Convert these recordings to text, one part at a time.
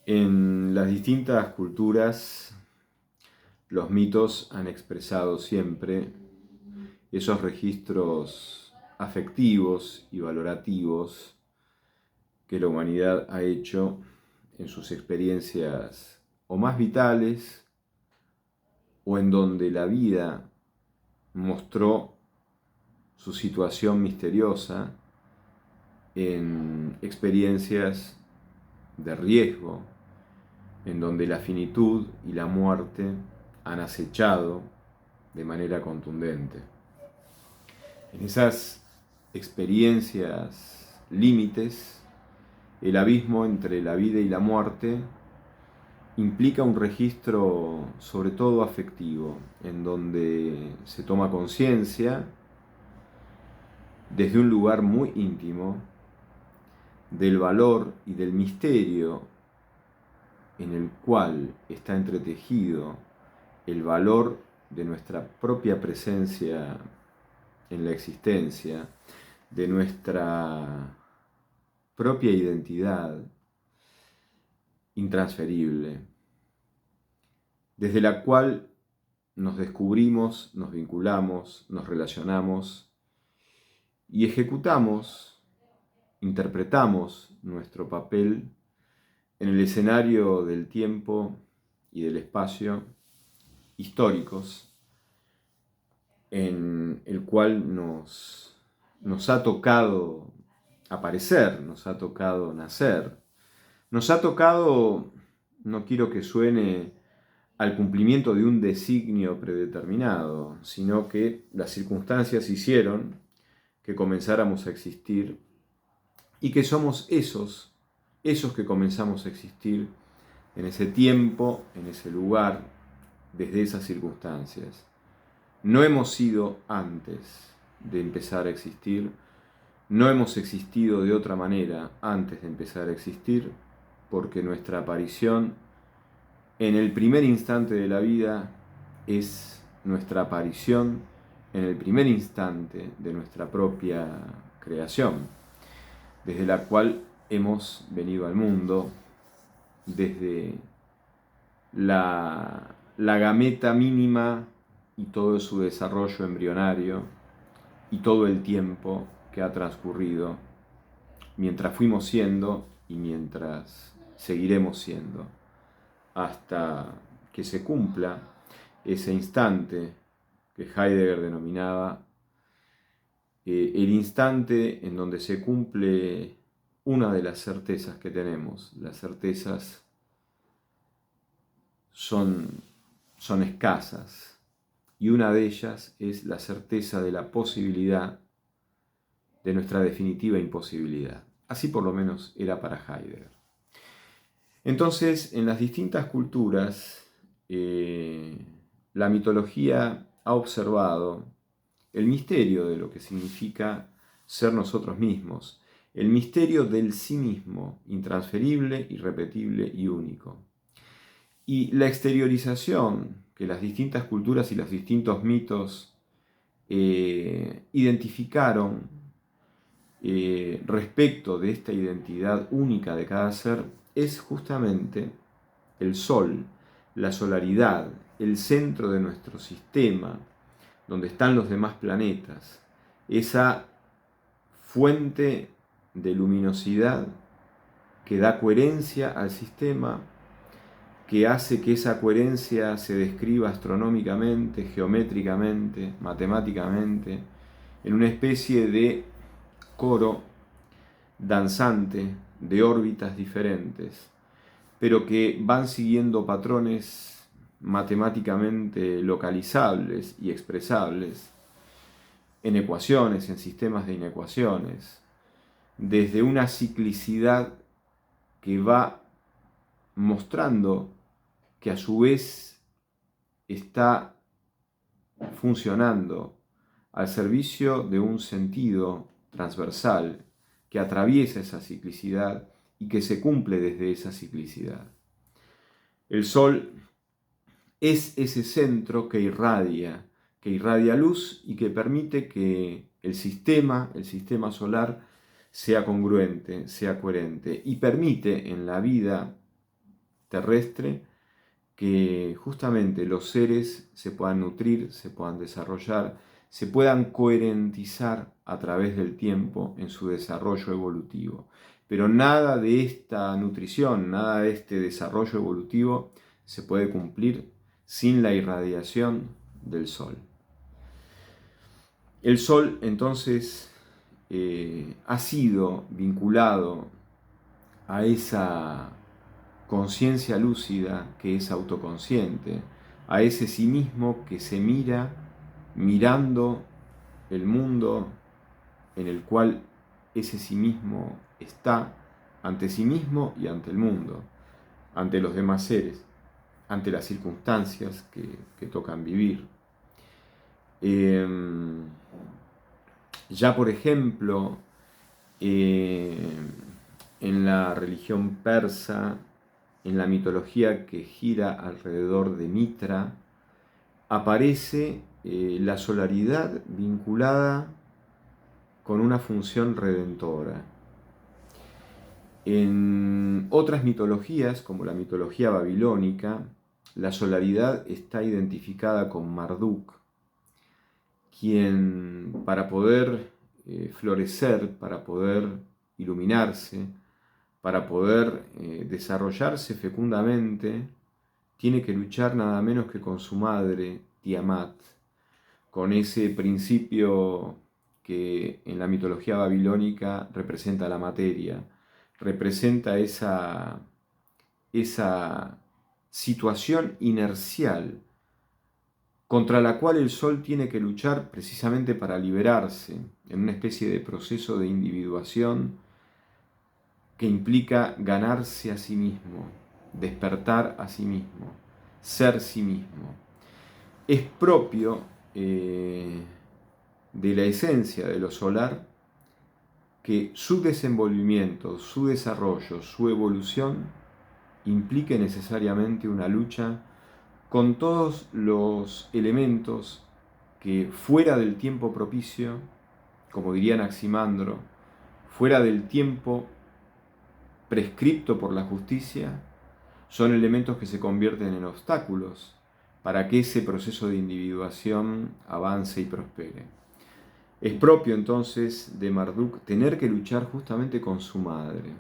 En las distintas culturas, los mitos han expresado siempre esos registros afectivos y valorativos que la humanidad ha hecho en sus experiencias o más vitales o en donde la vida mostró su situación misteriosa en experiencias de riesgo, en donde la finitud y la muerte han acechado de manera contundente. En esas experiencias límites, el abismo entre la vida y la muerte implica un registro sobre todo afectivo, en donde se toma conciencia desde un lugar muy íntimo del valor y del misterio en el cual está entretejido el valor de nuestra propia presencia en la existencia, de nuestra propia identidad intransferible, desde la cual nos descubrimos, nos vinculamos, nos relacionamos y ejecutamos, interpretamos nuestro papel en el escenario del tiempo y del espacio históricos en el cual nos ha tocado aparecer, nos ha tocado nacer, nos ha tocado, no quiero que suene al cumplimiento de un designio predeterminado, sino que las circunstancias hicieron que comenzáramos a existir y que somos esos que comenzamos a existir en ese tiempo, en ese lugar, desde esas circunstancias. No hemos sido antes de empezar a existir, no hemos existido de otra manera antes de empezar a existir, porque nuestra aparición en el primer instante de la vida es nuestra aparición en el primer instante de nuestra propia creación, desde la cual hemos venido al mundo, desde la gameta mínima y todo su desarrollo embrionario y todo el tiempo que ha transcurrido mientras fuimos siendo y mientras seguiremos siendo, hasta que se cumpla ese instante que Heidegger denominaba el instante en donde se cumple una de las certezas que tenemos. Las certezas son escasas y una de ellas es la certeza de la posibilidad de nuestra definitiva imposibilidad. Así por lo menos era para Heidegger. Entonces, en las distintas culturas, la mitología ha observado el misterio de lo que significa ser nosotros mismos, el misterio del sí mismo, intransferible, irrepetible y único. Y la exteriorización que las distintas culturas y los distintos mitos identificaron respecto de esta identidad única de cada ser es justamente el Sol, la solaridad, el centro de nuestro sistema, donde están los demás planetas, esa fuente de luminosidad que da coherencia al sistema, que hace que esa coherencia se describa astronómicamente, geométricamente, matemáticamente, en una especie de coro danzante de órbitas diferentes, pero que van siguiendo patrones matemáticamente localizables y expresables en ecuaciones, en sistemas de inecuaciones, desde una ciclicidad que va mostrando que a su vez está funcionando al servicio de un sentido transversal que atraviesa esa ciclicidad y que se cumple desde esa ciclicidad. El Sol es ese centro que irradia luz y que permite que el sistema solar sea congruente, sea coherente y permite en la vida terrestre, que justamente los seres se puedan nutrir, se puedan desarrollar, se puedan coherentizar a través del tiempo en su desarrollo evolutivo. Pero nada de esta nutrición, nada de este desarrollo evolutivo se puede cumplir sin la irradiación del Sol. El Sol entonces ha sido vinculado a esa conciencia lúcida que es autoconsciente, a ese sí mismo que se mira mirando el mundo en el cual ese sí mismo está ante sí mismo y ante el mundo, ante los demás seres, ante las circunstancias que tocan vivir. Ya por ejemplo, en la religión persa, en la mitología que gira alrededor de Mitra, aparece la solaridad vinculada con una función redentora. En otras mitologías, como la mitología babilónica, la solaridad está identificada con Marduk, quien para poder florecer, para poder iluminarse, para poder desarrollarse fecundamente, tiene que luchar nada menos que con su madre, Tiamat, con ese principio que en la mitología babilónica representa la materia, representa esa situación inercial contra la cual el Sol tiene que luchar precisamente para liberarse en una especie de proceso de individuación que implica ganarse a sí mismo, despertar a sí mismo, ser sí mismo. Es propio de la esencia de lo solar que su desenvolvimiento, su desarrollo, su evolución implique necesariamente una lucha con todos los elementos que fuera del tiempo propicio, como diría Anaximandro, fuera del tiempo prescripto por la justicia, son elementos que se convierten en obstáculos para que ese proceso de individuación avance y prospere. Es propio entonces de Marduk tener que luchar justamente con su madre.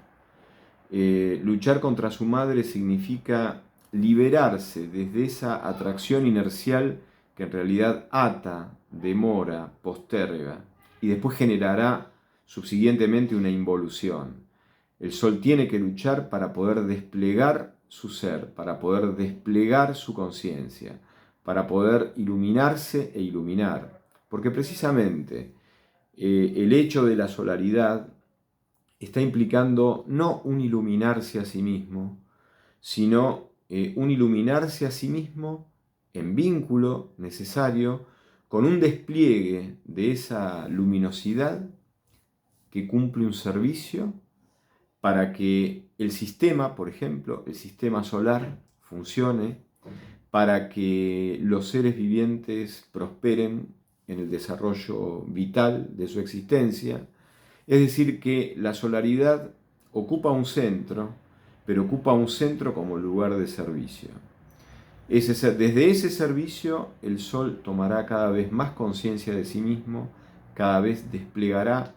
Luchar contra su madre significa liberarse desde esa atracción inercial que en realidad ata, demora, posterga y después generará subsiguientemente una involución. El Sol tiene que luchar para poder desplegar su ser, para poder desplegar su conciencia, para poder iluminarse e iluminar. Porque precisamente el hecho de la solaridad está implicando no un iluminarse a sí mismo, sino un iluminarse a sí mismo en vínculo necesario con un despliegue de esa luminosidad que cumple un servicio para que el sistema, por ejemplo, el sistema solar funcione, para que los seres vivientes prosperen en el desarrollo vital de su existencia. Es decir, que la solaridad ocupa un centro, pero ocupa un centro como lugar de servicio. Desde ese servicio el Sol tomará cada vez más conciencia de sí mismo, cada vez desplegará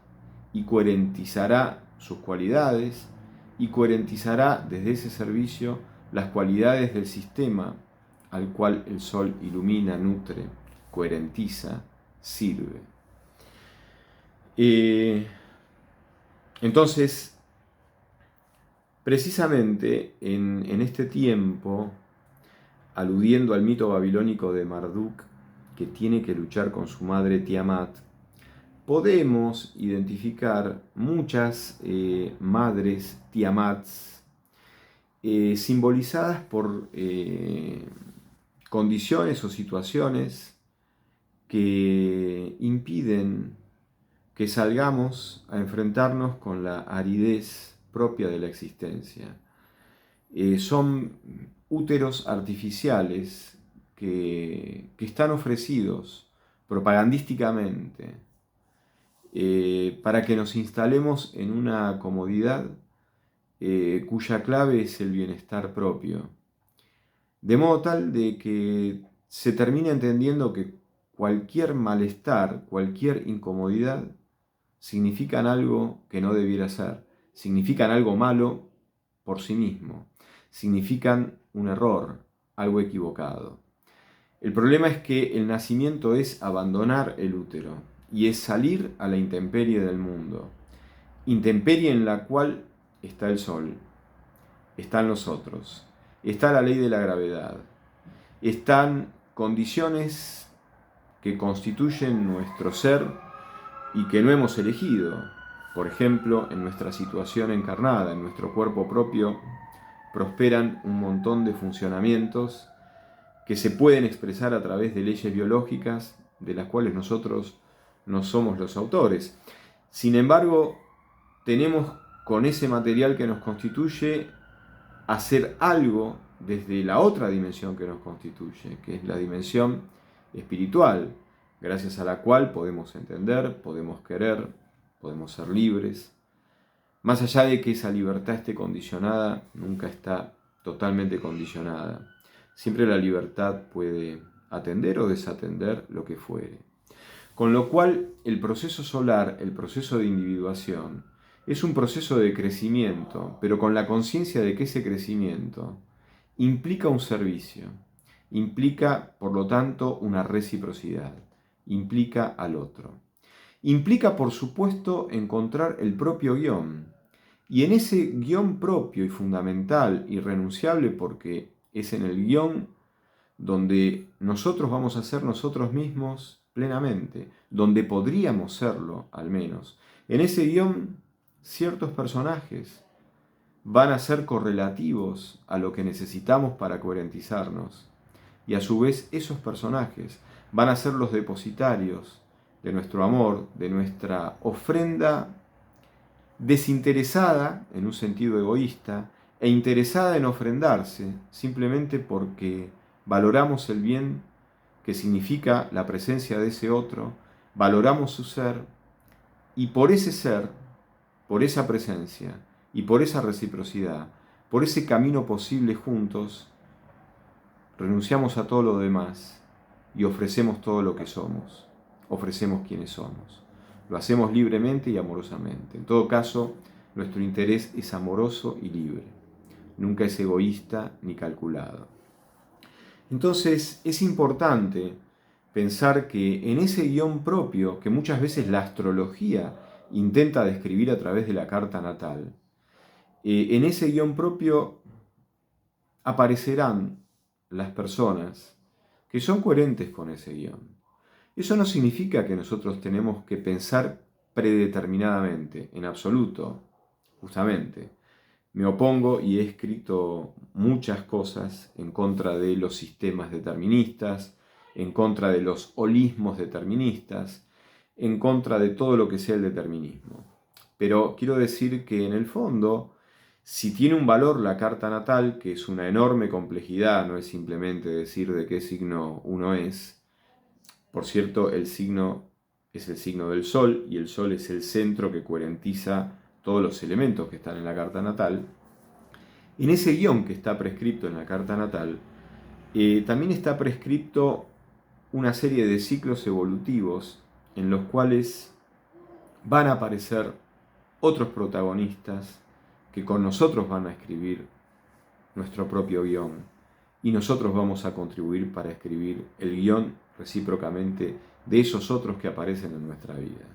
y coherentizará sus cualidades y coherentizará desde ese servicio las cualidades del sistema al cual el Sol ilumina, nutre, coherentiza, sirve. Entonces, precisamente en este tiempo, aludiendo al mito babilónico de Marduk, que tiene que luchar con su madre Tiamat, podemos identificar muchas madres Tiamats simbolizadas por condiciones o situaciones que impiden que salgamos a enfrentarnos con la aridez propia de la existencia. Son úteros artificiales que están ofrecidos propagandísticamente para que nos instalemos en una comodidad cuya clave es el bienestar propio. De modo tal de que se termina entendiendo que cualquier malestar, cualquier incomodidad, significan algo que no debiera ser, significan algo malo por sí mismo, significan un error, algo equivocado. El problema es que el nacimiento es abandonar el útero y es salir a la intemperie del mundo, intemperie en la cual está el sol, están los otros, está la ley de la gravedad, están condiciones que constituyen nuestro ser y que no hemos elegido. Por ejemplo, en nuestra situación encarnada, en nuestro cuerpo propio, prosperan un montón de funcionamientos que se pueden expresar a través de leyes biológicas de las cuales nosotros no somos los autores. Sin embargo, tenemos con ese material que nos constituye hacer algo desde la otra dimensión que nos constituye, que es la dimensión espiritual, gracias a la cual podemos entender, podemos querer, podemos ser libres. Más allá de que esa libertad esté condicionada, nunca está totalmente condicionada. Siempre la libertad puede atender o desatender lo que fuere. Con lo cual, el proceso solar, el proceso de individuación, es un proceso de crecimiento, pero con la conciencia de que ese crecimiento implica un servicio, implica, por lo tanto, una reciprocidad, implica al otro. Implica, por supuesto, encontrar el propio guión. Y en ese guión propio y fundamental, irrenunciable, porque es en el guión donde nosotros vamos a ser nosotros mismos plenamente, donde podríamos serlo al menos. En ese guión, ciertos personajes van a ser correlativos a lo que necesitamos para coherentizarnos. Y a su vez esos personajes van a ser los depositarios de nuestro amor, de nuestra ofrenda desinteresada en un sentido egoísta e interesada en ofrendarse simplemente porque valoramos el bien que significa la presencia de ese otro, valoramos su ser y por ese ser, por esa presencia y por esa reciprocidad, por ese camino posible juntos, renunciamos a todo lo demás y ofrecemos todo lo que somos, ofrecemos quienes somos. Lo hacemos libremente y amorosamente. En todo caso, nuestro interés es amoroso y libre. Nunca es egoísta ni calculado. Entonces, es importante pensar que en ese guión propio, que muchas veces la astrología intenta describir a través de la carta natal, en ese guión propio aparecerán las personas que son coherentes con ese guión. Eso no significa que nosotros tenemos que pensar predeterminadamente, en absoluto, justamente. Me opongo y he escrito muchas cosas en contra de los sistemas deterministas, en contra de los holismos deterministas, en contra de todo lo que sea el determinismo. Pero quiero decir que en el fondo, si tiene un valor la carta natal, que es una enorme complejidad, no es simplemente decir de qué signo uno es. Por cierto, el signo es el signo del Sol y el Sol es el centro que coherentiza todos los elementos que están en la carta natal. En ese guión que está prescripto en la carta natal, también está prescripto una serie de ciclos evolutivos en los cuales van a aparecer otros protagonistas que con nosotros van a escribir nuestro propio guión y nosotros vamos a contribuir para escribir el guión recíprocamente de esos otros que aparecen en nuestra vida.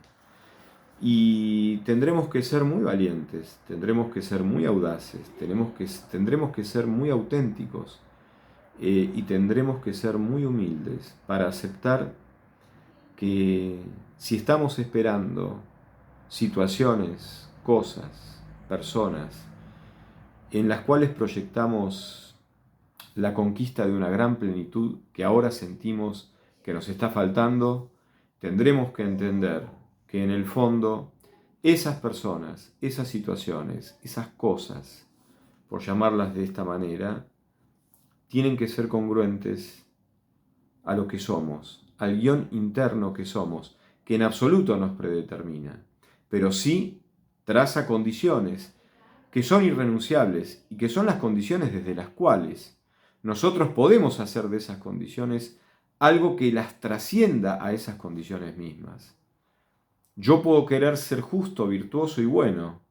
Y tendremos que ser muy valientes, tendremos que ser muy audaces, tendremos que ser muy auténticos y tendremos que ser muy humildes para aceptar que si estamos esperando situaciones, cosas, personas en las cuales proyectamos la conquista de una gran plenitud que ahora sentimos que nos está faltando, tendremos que entender que en el fondo esas personas, esas situaciones, esas cosas, por llamarlas de esta manera, tienen que ser congruentes a lo que somos, al guión interno que somos, que en absoluto nos predetermina, pero sí traza condiciones que son irrenunciables y que son las condiciones desde las cuales nosotros podemos hacer de esas condiciones algo que las trascienda a esas condiciones mismas. Yo puedo querer ser justo, virtuoso y bueno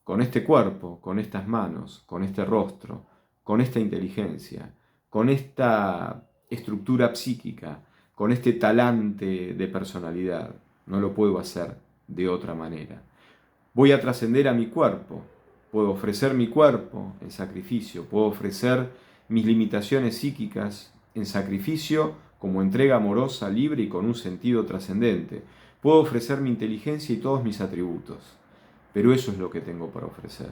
con este cuerpo, con estas manos, con este rostro, con esta inteligencia, con esta estructura psíquica, con este talante de personalidad. No lo puedo hacer de otra manera. Voy a trascender a mi cuerpo. Puedo ofrecer mi cuerpo en sacrificio. Puedo ofrecer mis limitaciones psíquicas en sacrificio como entrega amorosa, libre y con un sentido trascendente. Puedo ofrecer mi inteligencia y todos mis atributos. Pero eso es lo que tengo para ofrecer,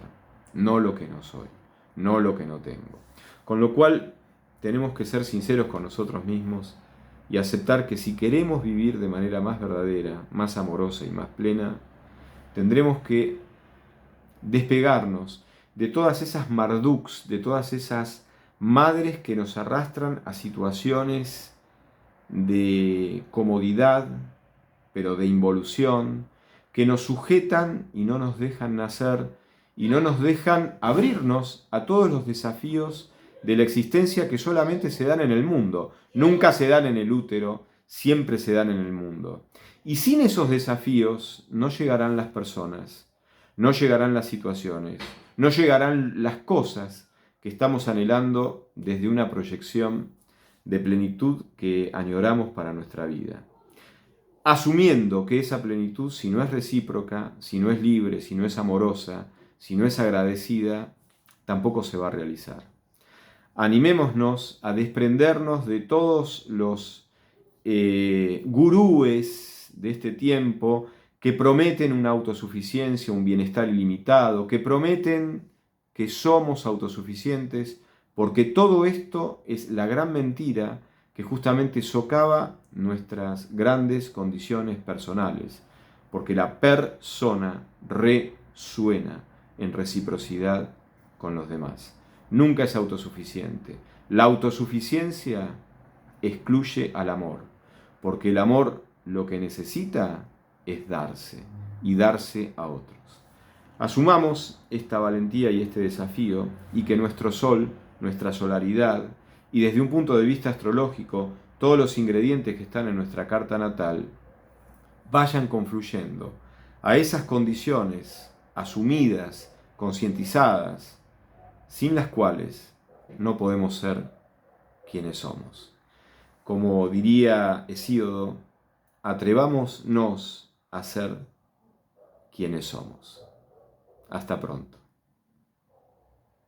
no lo que no soy, no lo que no tengo. Con lo cual, tenemos que ser sinceros con nosotros mismos y aceptar que si queremos vivir de manera más verdadera, más amorosa y más plena, tendremos que despegarnos de todas esas marduks, de todas esas madres que nos arrastran a situaciones de comodidad, pero de involución, que nos sujetan y no nos dejan nacer y no nos dejan abrirnos a todos los desafíos de la existencia que solamente se dan en el mundo. Nunca se dan en el útero, siempre se dan en el mundo. Y sin esos desafíos no llegarán las personas, no llegarán las situaciones, no llegarán las cosas que estamos anhelando desde una proyección de plenitud que añoramos para nuestra vida. Asumiendo que esa plenitud, si no es recíproca, si no es libre, si no es amorosa, si no es agradecida, tampoco se va a realizar. Animémonos a desprendernos de todos los gurúes de este tiempo que prometen una autosuficiencia, un bienestar ilimitado, que prometen que somos autosuficientes, porque todo esto es la gran mentira que justamente socava nuestras grandes condiciones personales, porque la persona resuena en reciprocidad con los demás. Nunca es autosuficiente. La autosuficiencia excluye al amor, porque el amor lo que necesita es darse y darse a otros. Asumamos esta valentía y este desafío y que nuestro sol, nuestra solaridad y desde un punto de vista astrológico todos los ingredientes que están en nuestra carta natal vayan confluyendo a esas condiciones asumidas, concientizadas, sin las cuales no podemos ser quienes somos. Como diría Hesíodo, atrevámonos a ser quienes somos. Hasta pronto.